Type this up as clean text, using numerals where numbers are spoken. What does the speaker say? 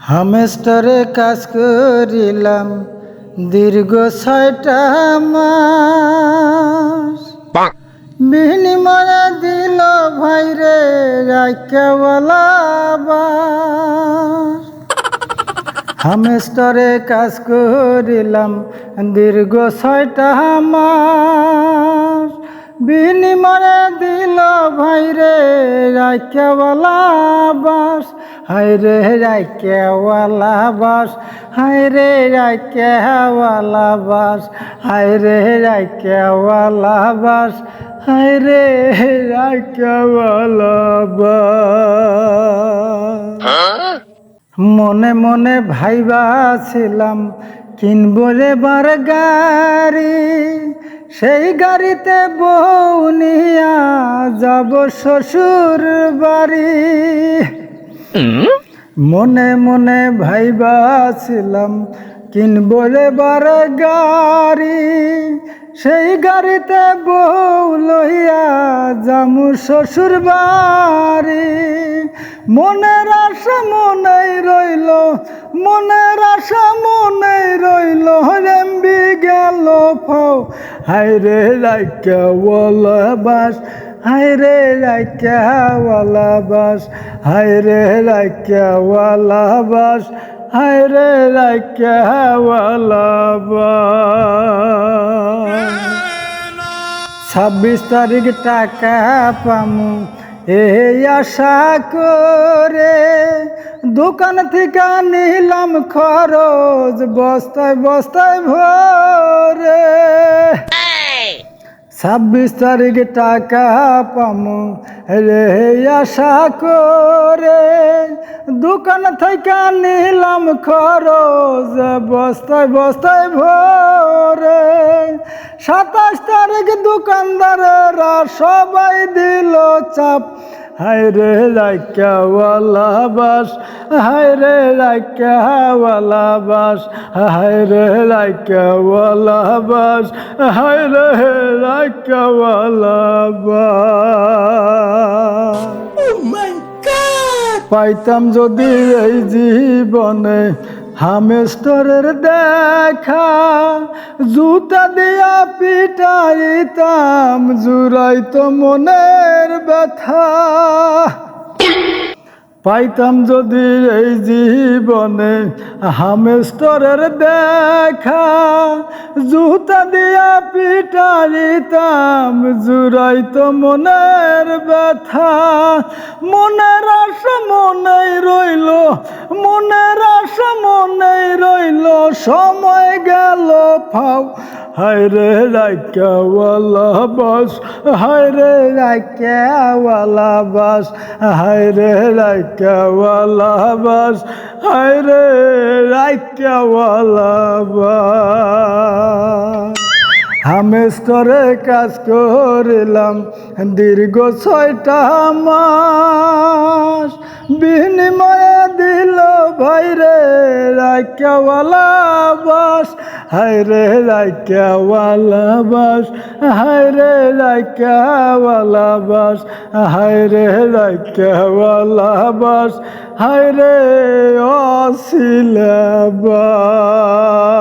হামেস্টরে কাজ করিলাম দীর্ঘ 6টা মাস, বিনিময়ে দিল ভাইরে রাইকাওয়ালা বাস। হামেস্টরে কাজ করিলাম দীর্ঘ 6টা মাস, বিনিময়ে দিল ভাইরে রাইকাওয়ালা বাস। হায়রে রাইকাওয়ালা বাস, হায়রে রাইকাওয়ালা বাস, হায়রে রাইকাওয়ালা বাস, হায়রে রাইকাওয়ালা বাস। মনে মনে ভাইবাছিলাম কিনবো এবার গাড়ি, সেই গাড়িতে বউ নিয়া যাব শ্বশুর বাড়ি। মনে মনে ভাইবাছিলাম কিনবো এবার গাড়ি, সেই গাড়িতে বউ লইয়া যামু শ্বশুর বাড়ি। মনের আশা মনেই রইল, মনের আশা মনেই রইল, রেম্বি গেল ফাও। হায়রে রাইকাওয়ালা বাস, হায়রে রাইকাওয়ালা বাস, হায়রে রাইকাওয়ালা বাস, হায়রে রাইকাওয়ালা বাস। 26 তারিখ টাকা পামু এই আশা করে, দোকান থেকে নিলাম খরচ বস্তায় বস্তায় ভরে। 26 তারিখ টাকা পামু রে আশা করে, দোকান থেকে নিলাম খরচ বস্তায় বস্তায় ভরে। 27 তারিখ দোকানদারেরা সবাই দিল চাপ, হায়রে রাইকাওয়ালা বাস, হায়রে রাইকাওয়ালা বাস, হায়রে রাইকাওয়ালা বাস, হায়রে রাইকাওয়ালা বাস। পাইতাম যদি এই জীবনে হামেস্টরের দেখা, জুতা দিয়া পিটাইতাম জুড়াইতো মনের ব্যথা। পাইতাম যদি এই জীবনে হামেস্টরের দেখা, জুতা দিয়া পিটাইতাম জুড়াইতো মনের ব্যথা। মনের আশা মনেই রইল, মনের আশা মনেই রইল, সময় গেল ফাও। হায়রে রাইকাওয়ালা বাস, হায়রে রাইকাওয়ালা বাস, হায়রে রাইকাওয়ালা বাস, হায়রে রাইকাওয়ালা বাস। হামেস্টরে কাজ করিলাম দীর্ঘ 6টা মাস, বিনিময়ে দিল ভাইরে রাইকাওয়ালা বাস। হায়রে রাইকাওয়ালা বাস, হায়রে রাইকাওয়ালা বাস, হায়রে রাইকাওয়ালা বাস, হায়রে অছিলা বাস।